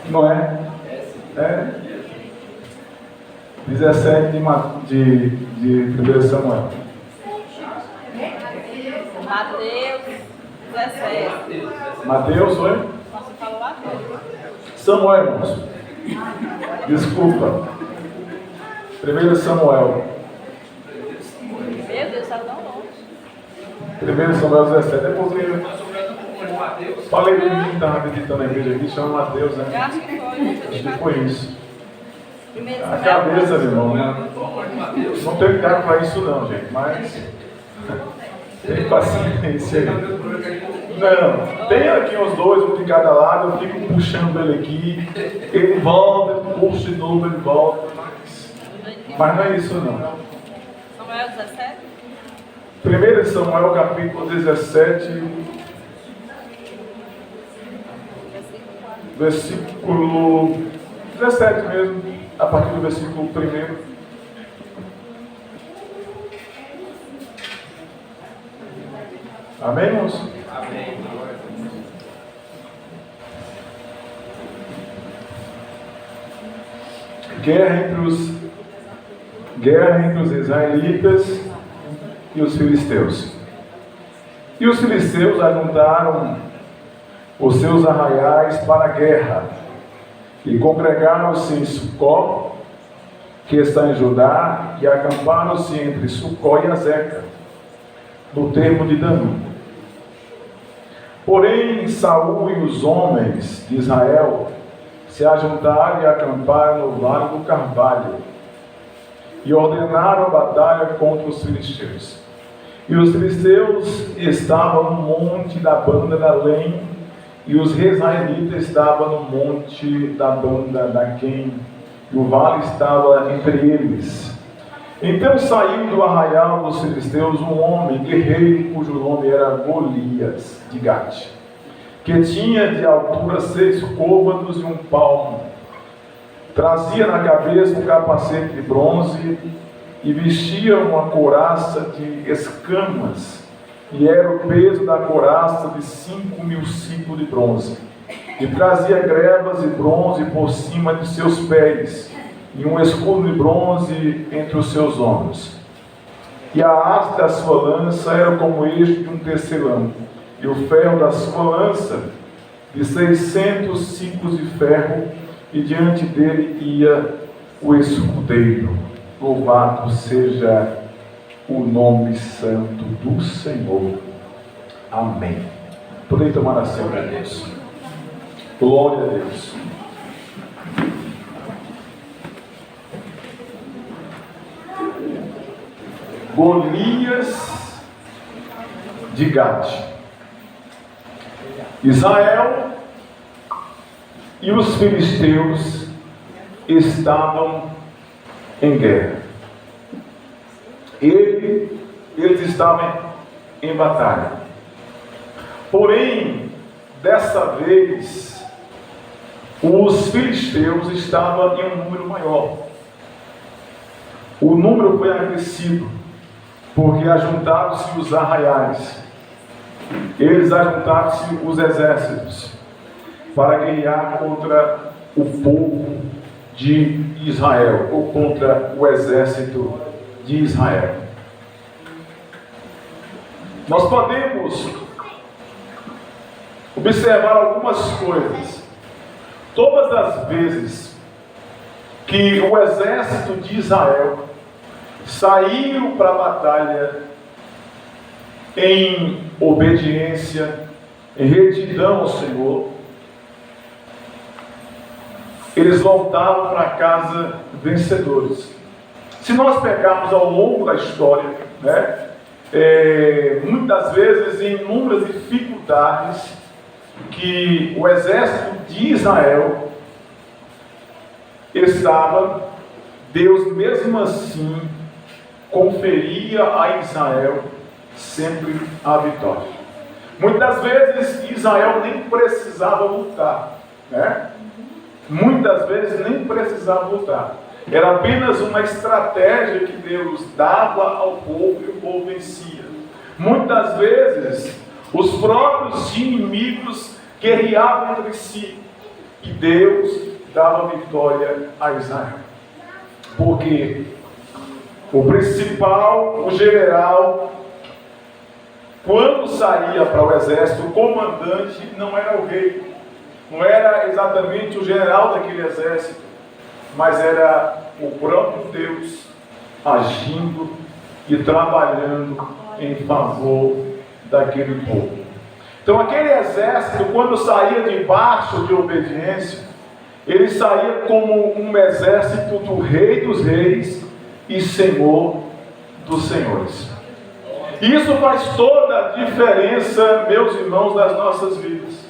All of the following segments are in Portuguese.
Não é? É. 17 de 1 Samuel. Mateus 17. Mateus foi? Você falou Mateus. Samuel, irmãos. Desculpa. 1 Samuel. Meu Deus, está tão longe. 1 Samuel 17. É porque falei de mim, estava visitando a igreja aqui, chama Mateus, né? Eu acho que foi. Acho que foi isso. Primeiro A Samuel. cabeça, meu irmão, né? Não tenho tempo para isso não, gente, mas tem paciência aí. Não, tem aqui os dois, um de cada lado, eu fico puxando ele aqui, ele volta, eu puxo de novo, ele volta, mas não é isso não. Samuel 17? 1 Samuel capítulo 17, versículo 17 mesmo, a partir do versículo 1. Amém, irmãos? Amém. Guerra entre os israelitas e os filisteus. E os filisteus ajuntaram os seus arraiais para a guerra e congregaram-se em Sucó, que está em Judá, e acamparam-se entre Sucó e Azeca, no termo de Danu. Porém, Saul e os homens de Israel se ajuntaram e acamparam no vale do Carvalho, e ordenaram a batalha contra os filisteus. E os filisteus estavam no monte da banda da Lém, e os israelitas estavam no monte da banda da Quem, e o vale estava entre eles. Então saiu do arraial dos filisteus um homem guerreiro, cujo nome era Golias, de Gate, que tinha de altura 6 côvados e 1 palmo. Trazia na cabeça um capacete de bronze e vestia uma couraça de escamas, e era o peso da couraça de 5.000 ciclos de bronze. E trazia grebas de bronze por cima de seus pés, e um escudo de bronze entre os seus ombros. E a haste da sua lança era como o eixo de um tecelão, e o ferro da sua lança de 600 ciclos de ferro, e diante dele ia o escudeiro. Louvado seja o nome santo do Senhor. Amém. Podem tomar assento, Deus. Glória a Deus. Golias de Gate. Israel e os filisteus estavam em guerra. Eles estavam em batalha. Porém, dessa vez, os filisteus estavam em um número maior. O número foi acrescido, porque ajuntaram-se os arraiais. Eles ajuntaram-se os exércitos para guerrear contra o povo de Israel, ou contra o exército de Israel. Nós podemos observar algumas coisas. Todas as vezes que o exército de Israel saiu para a batalha em obediência, em retidão ao Senhor, eles voltavam para casa vencedores. Se nós pegarmos ao longo da história, né, muitas vezes em inúmeras dificuldades que o exército de Israel estava, Deus mesmo assim conferia a Israel sempre a vitória. Muitas vezes Israel nem precisava lutar, né? Muitas vezes nem precisava lutar. Era apenas uma estratégia que Deus dava ao povo e o povo vencia. Muitas vezes os próprios inimigos guerreavam entre si. que Deus dava vitória a Israel. Porque o principal, o general, quando saía para o exército, o comandante não era o rei, não era exatamente o general daquele exército, mas era o próprio Deus agindo e trabalhando em favor daquele povo. Então aquele exército, quando saía debaixo de obediência, ele saía como um exército do Rei dos Reis e Senhor dos Senhores. Isso faz toda a diferença, meus irmãos, das nossas vidas.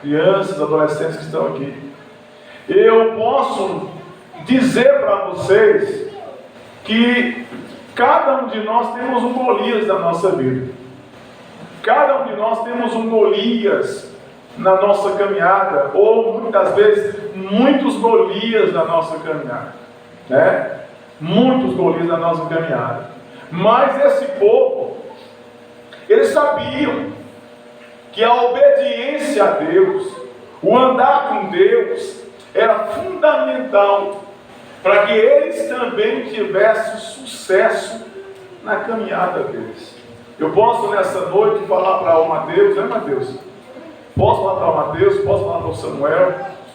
Crianças, adolescentes que estão aqui. Eu posso dizer para vocês que cada um de nós temos um Golias na nossa vida. Cada um de nós temos um Golias na nossa caminhada, ou muitas vezes muitos Golias na nossa caminhada, né? Muitos Golias na nossa caminhada. Mas esse povo, eles sabiam que a obediência a Deus, o andar com Deus, era fundamental para que eles também tivessem sucesso na caminhada deles. Eu posso nessa noite falar para o Mateus, né, Mateus? Posso falar para o Mateus, posso falar para o Samuel,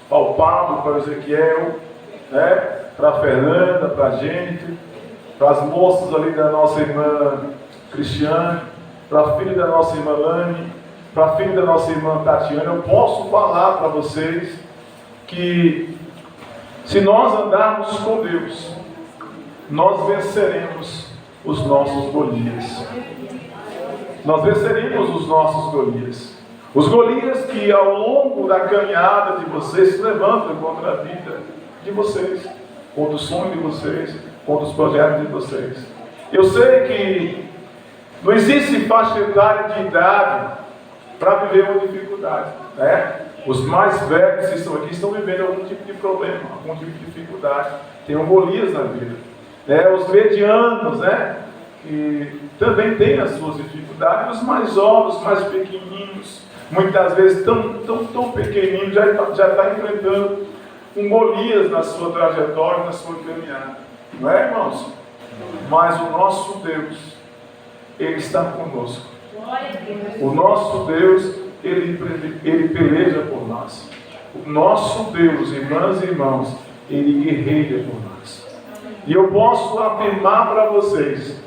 para o Pablo, para o Ezequiel, né? Para a Fernanda, para a gente, para as moças ali da nossa irmã Cristiane, para a filha da nossa irmã Lani, para a filha da nossa irmã Tatiana. Eu posso falar para vocês que se nós andarmos com Deus, nós venceremos os nossos Golias. Nós venceremos os nossos Golias. Os Golias que ao longo da caminhada de vocês se levantam contra a vida de vocês, contra o sonho de vocês, contra os projetos de vocês. Eu sei que não existe faixa etária de idade para viver uma dificuldade, né? Os mais velhos que estão aqui estão vivendo algum tipo de problema, algum tipo de dificuldade. Tem um Golias na vida, né? Os medianos, né? Que também têm as suas dificuldades. Os mais jovens, mais pequenininhos, muitas vezes tão pequenininhos, já está enfrentando um Golias na sua trajetória, na sua caminhada. Não é, irmãos? Mas o nosso Deus, Ele está conosco. O nosso Deus, Ele peleja por nós. O nosso Deus, irmãs e irmãos, Ele guerreia por nós. E eu posso afirmar para vocês,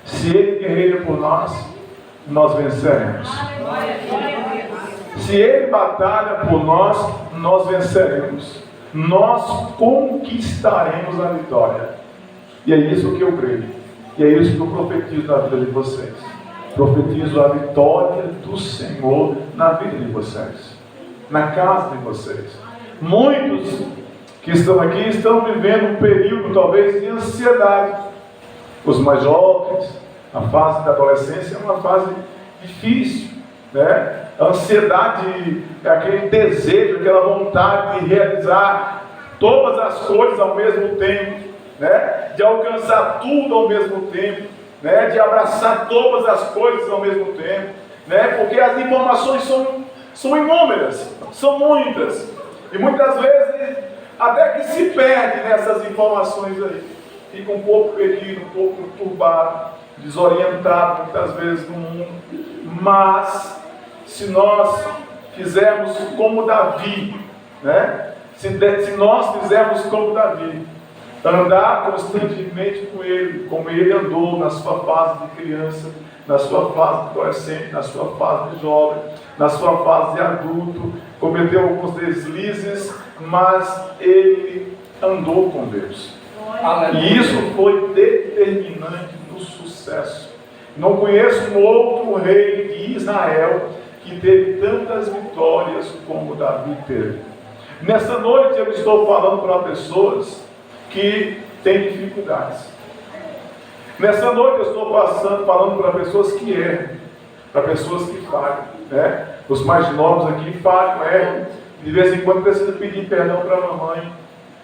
se Ele guerreia por nós, nós venceremos. Se Ele batalha por nós, nós venceremos. Nós conquistaremos a vitória. E é isso que eu creio. E é isso que eu profetizo na vida de vocês. Profetizo a vitória do Senhor na vida de vocês, na casa de vocês. Muitos que estão aqui estão vivendo um período talvez de ansiedade. Os mais jovens, a fase da adolescência é uma fase difícil, né? A ansiedade é aquele desejo, aquela vontade de realizar todas as coisas ao mesmo tempo, né? De alcançar tudo ao mesmo tempo, né? De abraçar todas as coisas ao mesmo tempo, né? Porque as informações são inúmeras, são muitas, e muitas vezes até que se perde nessas informações aí, fica um pouco perdido, um pouco turbado, desorientado muitas vezes no mundo. Mas se nós fizermos como Davi, né? Se nós fizermos como Davi, andar constantemente com Ele, como Ele andou na sua fase de criança, na sua fase de adolescente, na sua fase de jovem, na sua fase de adulto, cometeu alguns deslizes, mas Ele andou com Deus. E isso foi determinante do sucesso. Não conheço um outro rei de Israel que teve tantas vitórias como Davi teve. Nessa noite eu estou falando para pessoas que têm dificuldades. Nessa noite eu estou falando para pessoas que erram, para pessoas que falham, né? Os mais novos aqui falham, erram. De vez em quando precisa pedir perdão para a mamãe,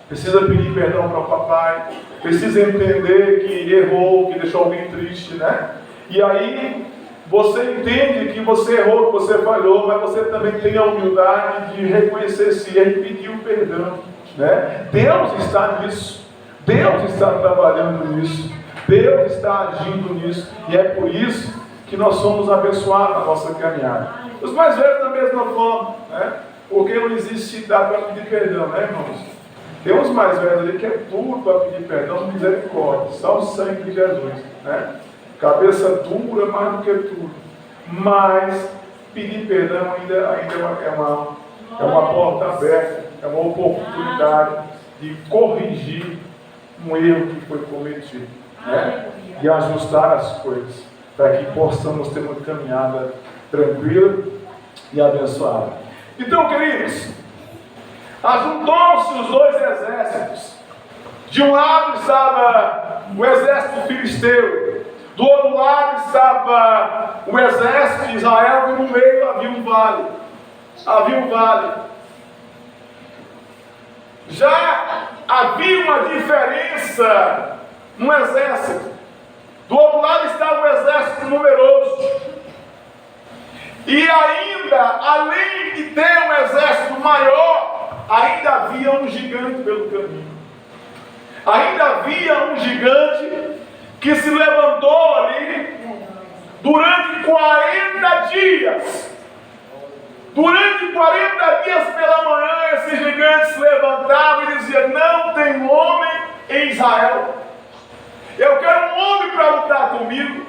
precisa pedir perdão para o papai, precisa entender que errou, que deixou alguém triste, né? E aí você entende que você errou, que você falhou, mas você também tem a humildade de reconhecer esse erro e pedir o perdão, né? Deus está nisso, Deus está trabalhando nisso, Deus está agindo nisso, e é por isso que nós somos abençoados na nossa caminhada. Os mais velhos da mesma forma, né? Porque não existe idade para pedir perdão, né, irmãos? Tem uns mais velhos ali que é tudo para pedir perdão, misericórdia, só o sangue de Jesus, né? Cabeça dura mais do que tudo. Mas pedir perdão ainda é uma porta aberta, é uma oportunidade de corrigir um erro que foi cometido, né? E ajustar as coisas, para que possamos ter uma caminhada tranquila e abençoada. Então, queridos, ajuntou-se os dois exércitos. De um lado estava o exército filisteu, do outro lado estava o exército de Israel, e no meio havia um vale. Havia um vale. Já havia uma diferença no exército. Do outro lado estava o exército numeroso. E ainda, além de ter um exército maior, ainda havia um gigante pelo caminho. Ainda havia um gigante que se levantou ali durante 40 dias. Durante 40 dias pela manhã, esse gigante se levantava e dizia: não tem homem em Israel. Eu quero um homem para lutar comigo.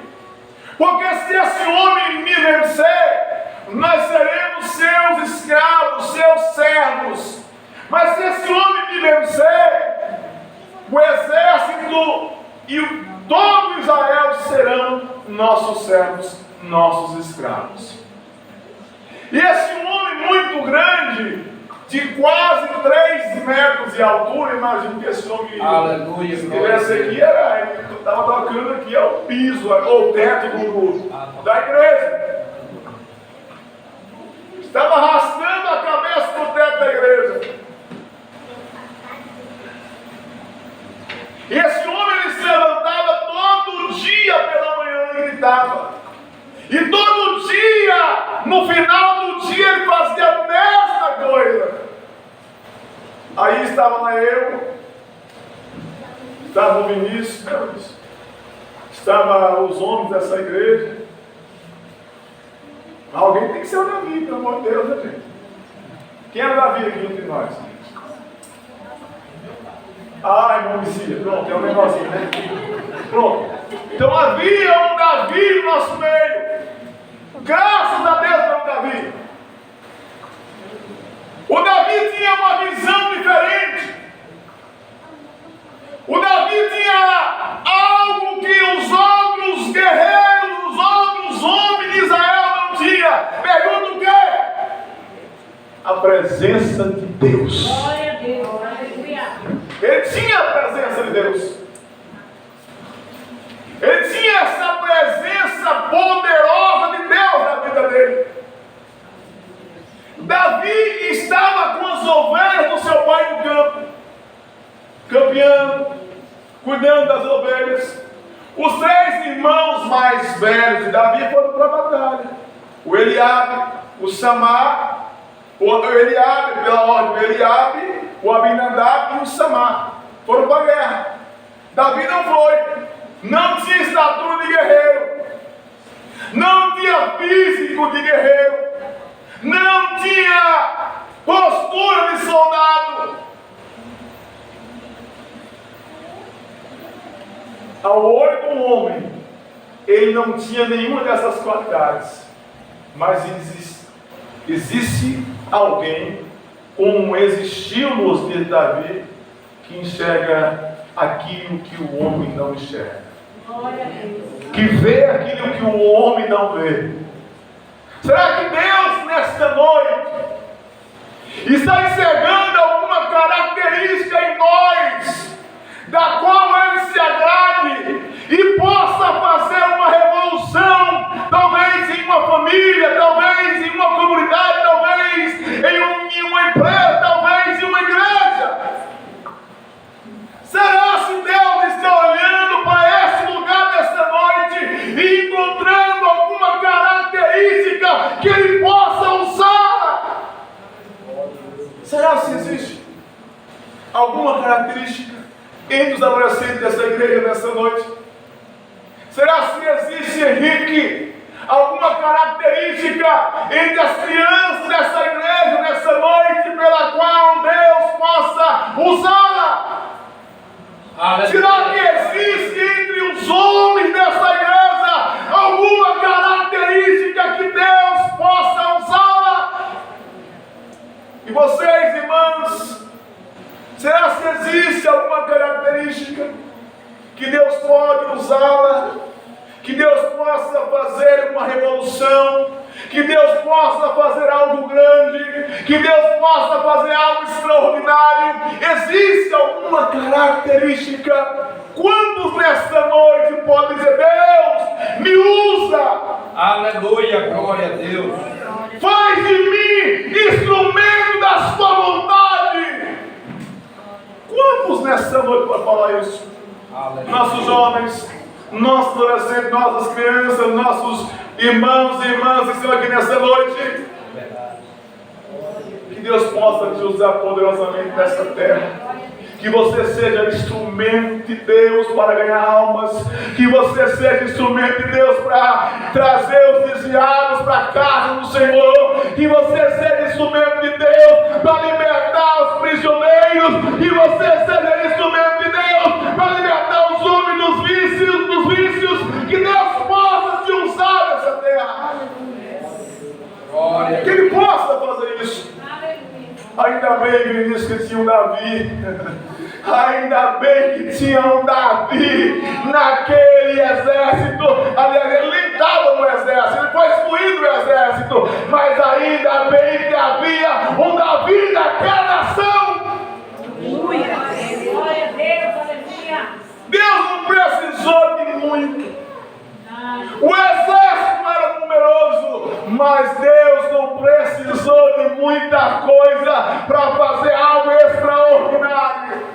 Porque se esse homem me vencer, nós seremos seus escravos, seus servos. Mas se esse homem me vencer, o exército e todo Israel serão nossos servos, nossos escravos. E esse homem muito grande, de quase 3 metros de altura, imagino que esse homem, aleluia, se tivesse aqui, ele estava tocando aqui ao piso, ou teto da igreja. Estava arrastando a cabeça do teto da igreja. E esse homem, ele se levantava todo dia pela manhã e gritava. E todo dia, no final do dia, ele fazia a mesma coisa. Aí estava lá eu, estava o Vinícius, estava os homens dessa igreja. Alguém tem que ser o Davi, pelo amor de Deus, né, gente? Quem é o Davi aqui entre nós? Ah, irmão Messias, pronto, é um negocinho, né? Pronto. Então havia um Davi no nosso meio. Graças a Deus pelo Davi. O Davi tinha uma visão diferente. O Davi tinha algo que os outros guerreiros, os outros homens de Israel não tinham. Pergunta o quê? A presença de Deus. Glória a Deus. Aleluia. Ele tinha a presença de Deus. Ele tinha essa presença poderosa de Deus na vida dele. Davi estava com as ovelhas do seu pai no campo, campeando, cuidando das ovelhas. Os 3 irmãos mais velhos de Davi foram para a batalha. O Eliabe, o Samar, o Eliabe, pela ordem do Eliabe, o Abinadab e o Samar foram para a guerra. Davi não foi. Não tinha estatura de guerreiro, não tinha físico de guerreiro, não tinha postura de soldado. Ao olho do homem, ele não tinha nenhuma dessas qualidades, mas existe alguém, como existimos de Davi, que enxerga aquilo que o homem não enxerga, que vê aquilo que o homem não vê. Será que Deus nesta noite está enxergando alguma característica em nós, da qual Ele se agrade e possa fazer uma revolução, talvez em uma família, talvez em uma comunidade, talvez em uma empresa, talvez em uma igreja? Será se Deus está olhando para esse lugar desta noite e encontrando alguma característica Será se existe alguma característica entre os adolescentes dessa igreja nessa noite? Será se existe, Henrique, alguma característica entre as crianças dessa igreja nessa noite pela qual Deus possa usá-la? Será que existe entre os homens dessa igreja alguma característica que Deus possa usá-la? E vocês, irmãos, será que existe alguma característica que Deus pode usá-la? Que Deus possa fazer uma revolução, que Deus possa fazer algo grande, que Deus possa fazer algo extraordinário? Existe alguma característica? Quantos nesta noite podem dizer: Deus, me usa? Aleluia, glória a Deus. Faz de mim instrumento da sua vontade. Quantos nesta noite podem falar isso? Aleluia. Nossos jovens, nossos adolescentes, nossas crianças, nossos irmãos e irmãs que estão aqui nessa noite. Que Deus possa te usar poderosamente nesta terra. Que você seja instrumento de Deus para ganhar almas. Que você seja instrumento de Deus para trazer os desviados para a casa do Senhor. Que você seja instrumento de Deus para libertar os prisioneiros. Que você seja instrumento de Deus para libertar os homens dos vícios. Que Deus possa te usar nessa terra. Glória. Que Ele possa fazer isso. Ainda bem que ele disse que tinha um Davi. Ainda bem que tinha um Davi naquele exército. Aliás, ele nem estava no exército, ele foi excluído do exército. Mas ainda bem que havia um Davi naquela nação. Aleluia. Glória a Deus. Aleluia. Deus não precisou de muito. O exército não era numeroso, mas Deus não precisou de muita coisa para fazer algo extraordinário.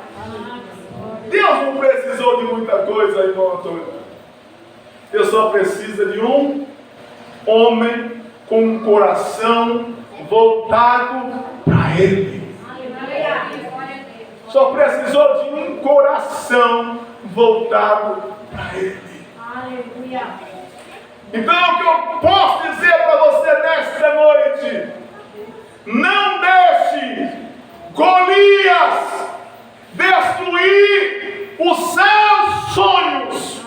Deus não precisou de muita coisa, irmão Antônio. Deus só precisa de um homem com um coração voltado para Ele. Só precisou de um coração voltado para Ele. Aleluia. Então o que eu posso dizer para você nesta noite: não deixe Golias destruir os seus sonhos.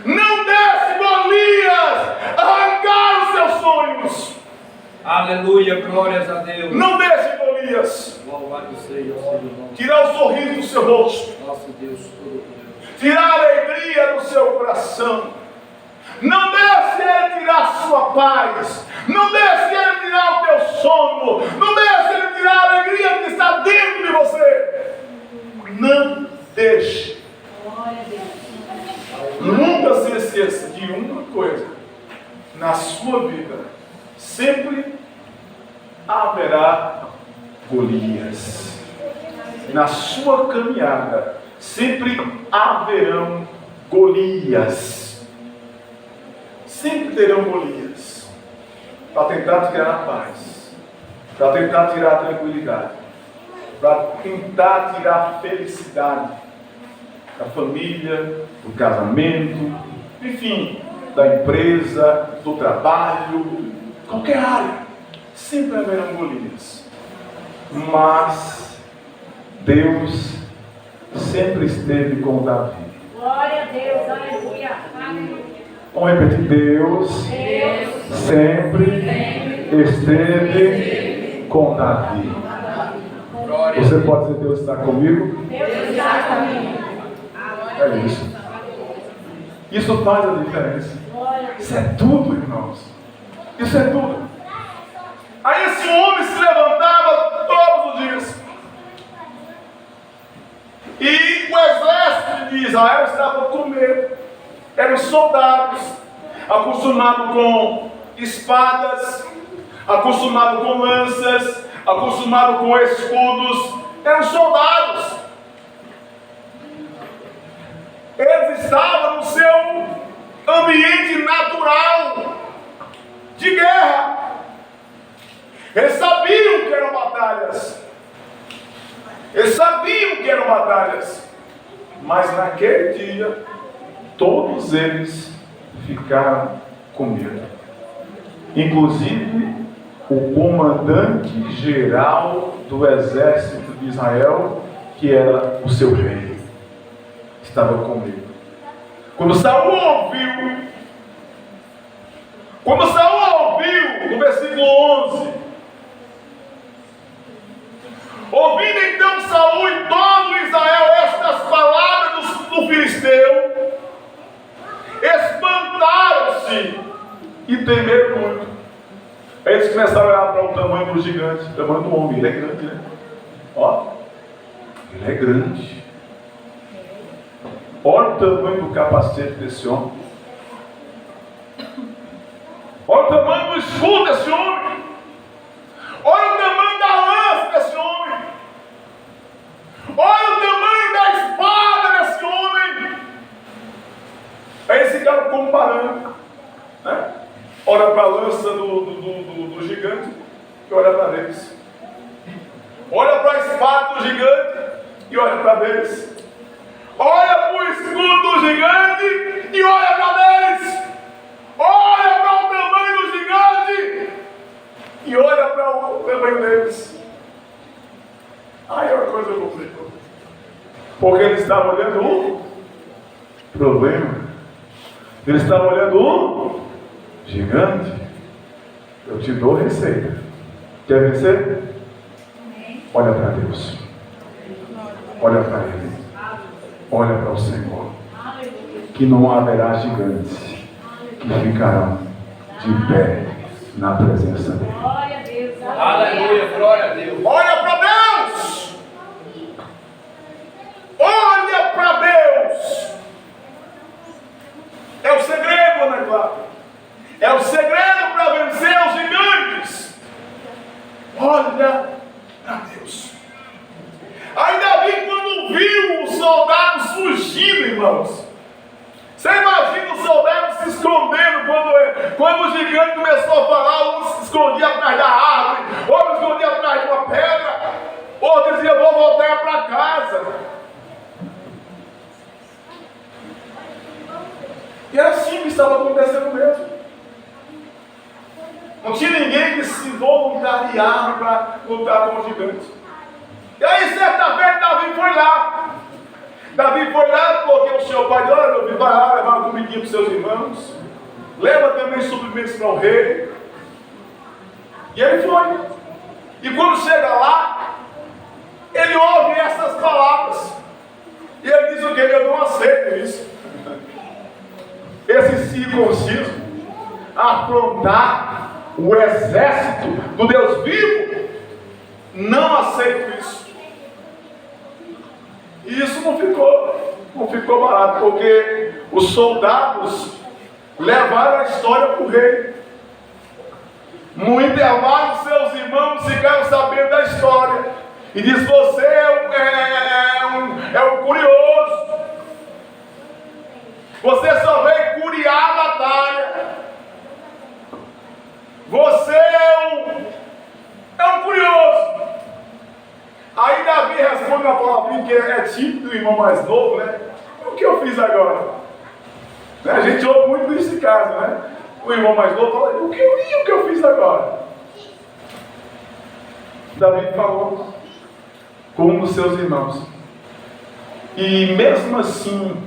Não deixe Golias arrancar os seus sonhos. Aleluia, glórias a Deus. Não deixe Golias Louvado seja o seu nome. tirar o sorriso do seu rosto, Nosso Deus todo-poderoso. tirar a alegria do seu coração. Não deixe ele tirar a sua paz. Não deixe ele tirar o teu sono. Não deixe ele tirar a alegria que está dentro de você. Não deixe. Glória a Deus. Nunca se esqueça de uma coisa: na sua vida sempre haverá Golias. Na sua caminhada sempre haverão Golias. Sempre terão Golias para tentar tirar a paz, para tentar tirar a tranquilidade, para tentar tirar a felicidade da família, do casamento, enfim, da empresa, do trabalho, qualquer área. Sempre haverão Golias. Mas Deus sempre esteve com Davi. Glória a Deus. Aleluia. Aleluia. Vamos repetir: Deus sempre esteve com Davi. Glória a Você Deus. pode dizer: Deus está comigo? Deus está comigo. É isso. Isso faz a diferença. Glória a Deus. Isso é tudo, irmãos. Isso é tudo. Aí esse homem se levantava todos os dias. E o exército de Israel estava com medo. Eram soldados, acostumados com espadas, acostumados com lanças, acostumados com escudos. Eram soldados. Eles estavam no seu ambiente natural de guerra. Eles sabiam que era uma batalha. Eles sabiam que eram batalhas. Mas naquele dia, todos eles ficaram com medo. Inclusive, o comandante geral do exército de Israel, que era o seu rei, estava com medo. Quando Saul ouviu, no versículo 11, ouvindo então Saul e todo Israel estas palavras do filisteu, espantaram-se e temeram muito. Aí eles começaram a olhar para o tamanho do gigante, o tamanho do homem. Ele é grande, né? Ó, ele é grande. Olha o tamanho do capacete desse homem. Olha o tamanho do escudo desse homem. Olha o tamanho da lança desse homem. Olha o tamanho da espada desse homem. Aí eles ficaram comparando, né? Olha para a lança do gigante e olha para eles. Olha para a espada do gigante e olha para eles. Olha para o escudo do gigante e olha para eles. Olha para o tamanho do gigante e olha para o tamanho deles. Aí a coisa complicou. Porque eles estavam olhando o problema. Eles estavam olhando o gigante. Eu te dou receita. Quer vencer? Olha para Deus. Olha para Ele. Olha para o Senhor. Que não haverá gigantes que ficarão de pé na presença dele. Glória a Deus. Aleluia, glória a Deus. Olha para Deus. Olha para Deus. É o segredo, Ana Clara. É o segredo para vencer os gigantes. Olha para Deus. Aí Davi, quando viu os soldados fugindo, irmãos, você imagina os soldados se escondendo quando o gigante começou a falar. Um se escondia atrás da árvore, outro se escondia atrás de uma pedra, outro dizia: vou voltar para casa. E era assim que estava acontecendo mesmo. Não tinha ninguém que se voluntariava para lutar com o gigante. E aí, certa vez, Davi foi lá. Davi foi lá porque o seu pai disse: olha, meu filho, vai lá levar uma comidinha para os seus irmãos. Leva também suprimentos para o rei. E ele foi. E quando chega lá, ele ouve essas palavras. E ele diz o que? Eu não aceito isso. Esse circunciso afrontar o exército do Deus vivo, não aceito isso. E isso não ficou barato, porque os soldados levaram a história para o rei. No intervalo, seus irmãos ficaram sabendo da história e diz: você é um curioso. Você só veio curiar a batalha. Você é um curioso. Aí Davi responde uma palavrinha que é típico do irmão mais novo, né? O que eu fiz agora? Né? A gente ouve muito isso em casa, né? O irmão mais novo fala: o que eu fiz agora? Davi falou como os seus irmãos. E mesmo assim,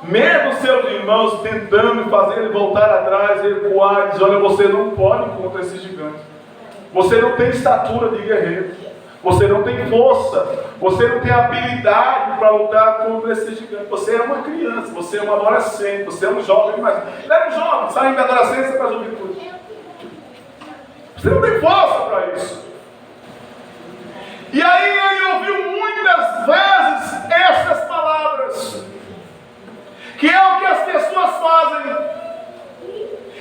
mesmo seus irmãos tentando fazer ele voltar atrás, recuar, diz: olha, você não pode contra esse gigante. Você não tem estatura de guerreiro. Você não tem força. Você não tem habilidade para lutar contra esse gigante. Você é uma criança, você é um adolescente, você é um jovem, mas não é um jovem, saindo da adolescência para a juventude. Você não tem força para isso. E aí ele ouviu muitas vezes essas palavras, que é o que as pessoas fazem.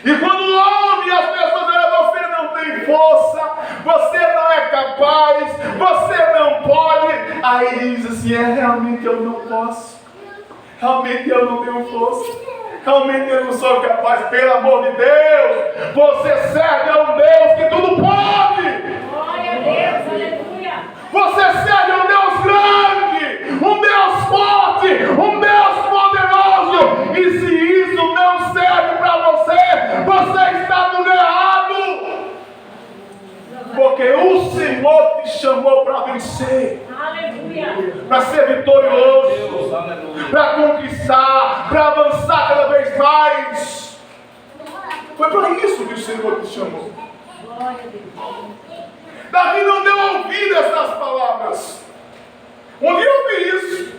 E quando ouve as pessoas dizem: você não tem força, você não é capaz, você não pode. Aí diz assim: realmente eu não posso, realmente eu não tenho força, realmente eu não sou capaz. Pelo amor de Deus, você serve a um Deus que tudo pode. Glória a Deus, aleluia. Você serve a um Deus Senhor te chamou para vencer, Aleluia. para ser vitorioso, Deus, aleluia. para conquistar, para avançar cada vez mais. Foi para isso que o Senhor te chamou. Glória a Deus. Davi não deu ouvido a essas palavras. Um dia eu ouvi isso.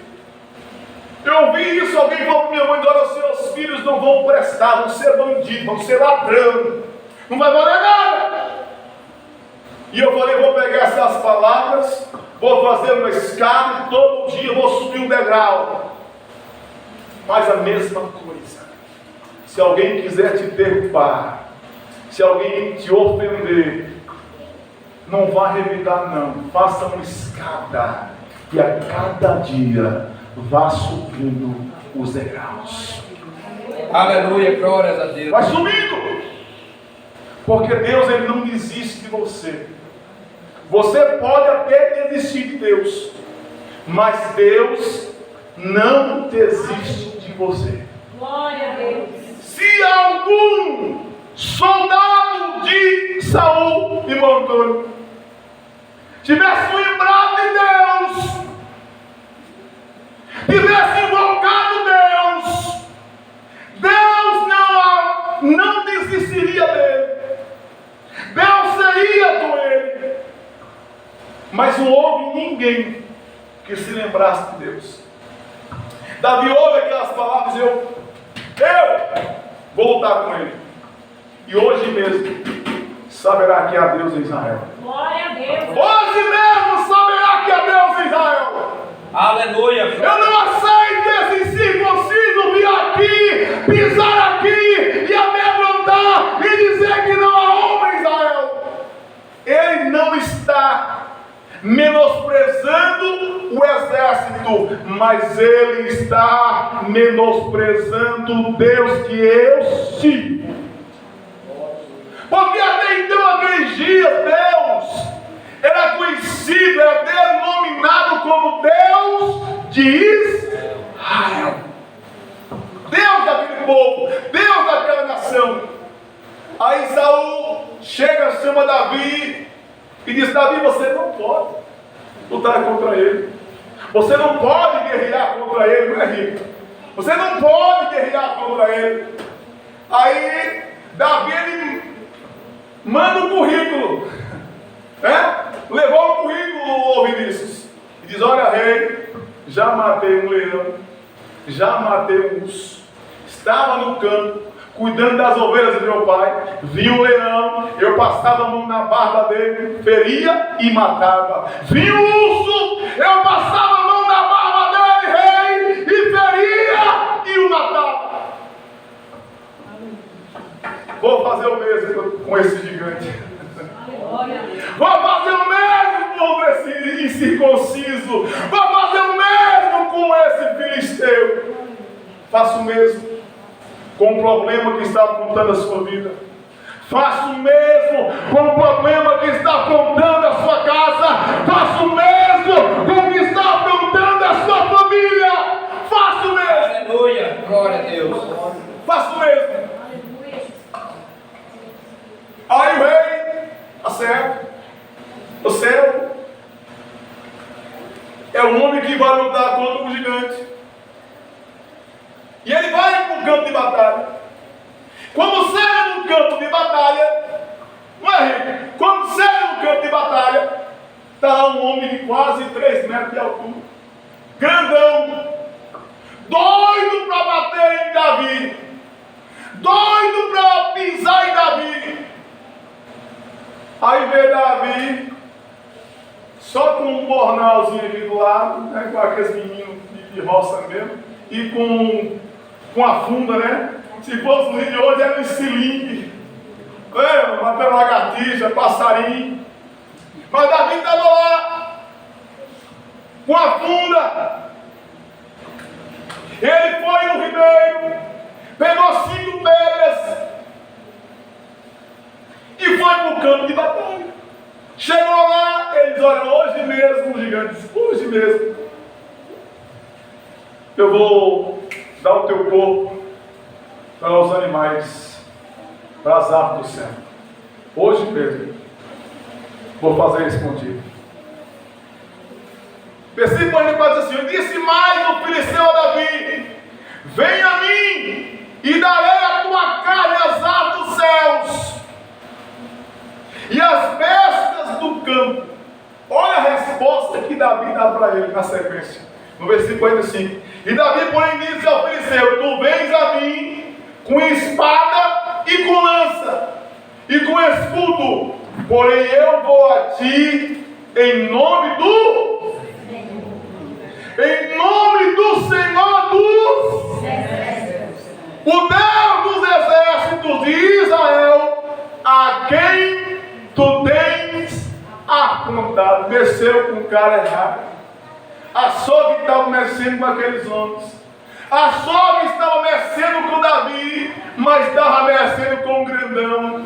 Eu ouvi isso, alguém falou para minha mãe: olha, seus filhos não vão prestar, vão ser bandidos, vão ser ladrão, não vai valer nada. E eu falei: vou pegar essas palavras, vou fazer uma escada e todo dia vou subir um degrau. Mas a mesma coisa, se alguém quiser te derrubar, se alguém te ofender, não vá revidar não, faça uma escada e a cada dia vá subindo os degraus. Aleluia, glórias a Deus. Vai subindo, porque Deus, Ele não desiste de você. Você pode até desistir de Deus, mas Deus não desiste de você. Glória a Deus. Se algum soldado de Saul e Antônio tivesse lembrado de Deus, tivesse invocado Deus, Deus não desistiria dele. Deus seria com ele. Mas não houve ninguém que se lembrasse de Deus. Davi ouve aquelas palavras e eu vou lutar com ele. E hoje mesmo saberá que há Deus em Israel. Glória a Deus. Hoje mesmo saberá que há Deus em Israel. Aleluia. Eu não aceito esse incircunciso vir aqui, pisar aqui e amedrontar e dizer que não há homem em Israel. Ele não está menosprezando o exército, mas ele está menosprezando Deus que eu sigo. Porque até então, aqueles dias, Deus era conhecido, era denominado como Deus de Israel. Deus daquele povo, Deus daquela nação. Aí Saul chega, chama Davi e diz: Davi, você não pode lutar contra ele. Você não pode guerrear contra ele, não é rico? Você não pode guerrear contra ele. Aí Davi, ele manda um currículo, levou um currículo, ô Vinícius, e diz: olha, rei, já matei um leão, já matei um urso, estava no campo, cuidando das ovelhas do meu pai, vi um leão, eu passava a mão na barba dele, feria e matava. Vi um urso, eu passava a mão na barba dele, rei, e feria e o matava. Vou fazer o mesmo com esse gigante. Vou fazer o mesmo com esse incircunciso. Vou fazer o mesmo com esse filisteu. Faço o mesmo com o problema que está apontando a sua vida. Faço o mesmo com o problema que está apontando a sua casa. Faço o mesmo com o que está apontando a sua família. Faço o mesmo. Aleluia, glória a Deus. Faço o mesmo. Aí o rei, tá certo? O céu é o homem que vai lutar contra o gigante. E ele vai para o campo de batalha. Quando sai no campo de batalha, não é rico? Quando sai no campo de batalha, está lá um homem de quase 3 metros de altura, grandão, doido para bater em Davi, doido para pisar em Davi. Aí vê Davi, só com um bornalzinho aqui do lado, né, com aqueles meninos de roça mesmo, e com a funda, né? Se fosse no de hoje, era um estilingue, matando lagartixa, passarinho. Mas Davi estava lá, com a funda. Ele foi no ribeiro, pegou 5 pedras e foi para o campo de batalha. Chegou lá, ele diz: olha, hoje mesmo, o gigante disse: hoje mesmo, eu vou dar o teu corpo para os animais, para as aves do céu. Hoje mesmo. Vou fazer isso contigo. Versículo 44 diz assim: disse mais o filisteu a Davi: vem a mim e darei a tua carne às aves dos céus e às bestas do campo. Olha a resposta que Davi dá para ele na sequência, no versículo 45. E Davi, porém, disse ao filisteu: tu vens a mim com espada e com lança e com escudo, porém eu vou a ti em nome do Senhor dos o Deus dos exércitos de Israel, a quem tu tens apontado. Desceu com o cara errado. Achou que estava mexendo com aqueles homens. Achou que estava mexendo com Davi, mas estava mexendo com o grandão,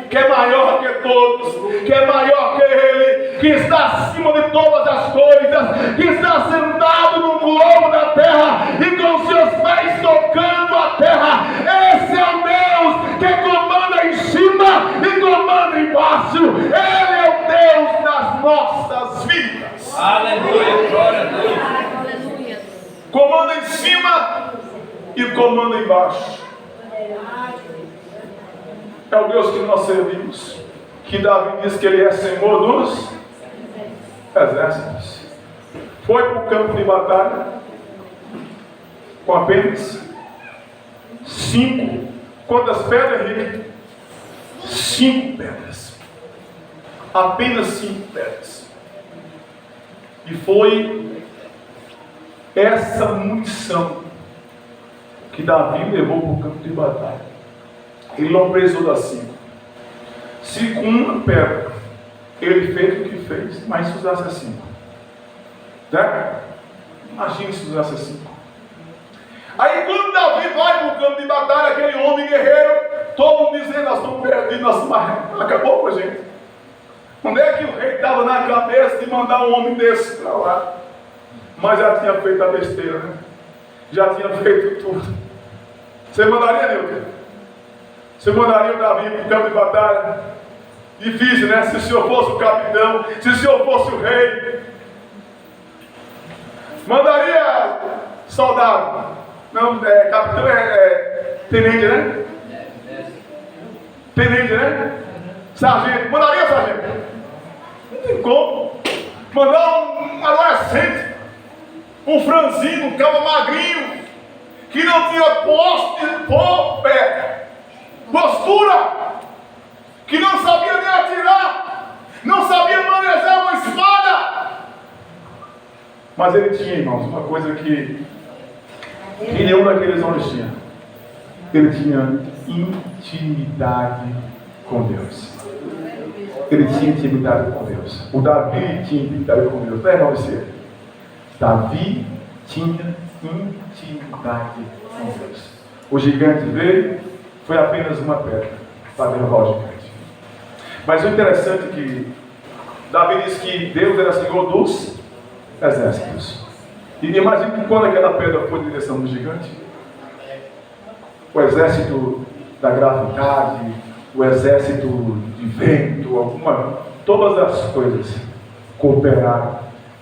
que é maior que todos, que é maior que ele, que está acima de todas as coisas, que está sentado no globo da terra e com seus pés tocando a terra. Esse é o Deus que comanda em cima e comanda embaixo. Ele é o Deus das nossas vidas. Aleluia, glória a Deus. Comanda em cima e comanda embaixo. É o Deus que nós servimos, que Davi diz que ele é Senhor dos exércitos. Foi para o campo de batalha com apenas 5. Quantas pedras, Henrique? 5 pedras. Apenas 5 pedras. E foi essa munição que Davi levou para o campo de batalha. Ele não precisou das 5. Se com uma pedra ele fez o que fez, mas se usasse as 5, né? Imagine se usasse as 5. Aí quando Davi vai para o campo de batalha, aquele homem guerreiro, todo mundo dizendo: nós estamos perdidos, nós estamos... acabou com a gente. Onde é que o rei estava na cabeça de mandar um homem desse para lá? Mas já tinha feito a besteira, né? Já tinha feito tudo. Você mandaria, Nilton? Você mandaria o Davi para o campo de batalha? Difícil, né? Se o senhor fosse o capitão, se o senhor fosse o rei. Mandaria soldado? Não, capitão tenente, né? Tenente, né? Sargento. Mandaria sargento? Não tem como. Mandar um adolescente, um franzino, um cabo magrinho, que não tinha postura, que não sabia nem atirar, não sabia manejar uma espada. Mas ele tinha, irmãos, uma coisa que nenhum daqueles homens tinha. Ele tinha intimidade com Deus. Ele tinha intimidade com Deus. O Davi tinha intimidade com Deus. Não é, irmão? Davi tinha intimidade com Deus. O gigante veio, foi apenas uma pedra para derrubar o gigante. Mas o interessante é que Davi diz que Deus era Senhor dos exércitos. E imagine que quando aquela pedra foi em direção do gigante, o exército da gravidade, o exército de vento, todas as coisas cooperaram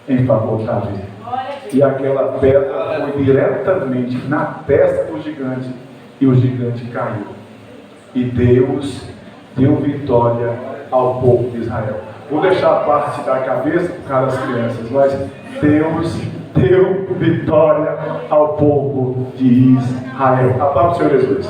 em favor de Davi. E aquela pedra foi diretamente na testa do gigante, e o gigante caiu. E Deus deu vitória ao povo de Israel. Vou deixar a parte da cabeça por causa das crianças, mas Deus deu vitória ao povo de Israel. Aplaude o Senhor Jesus.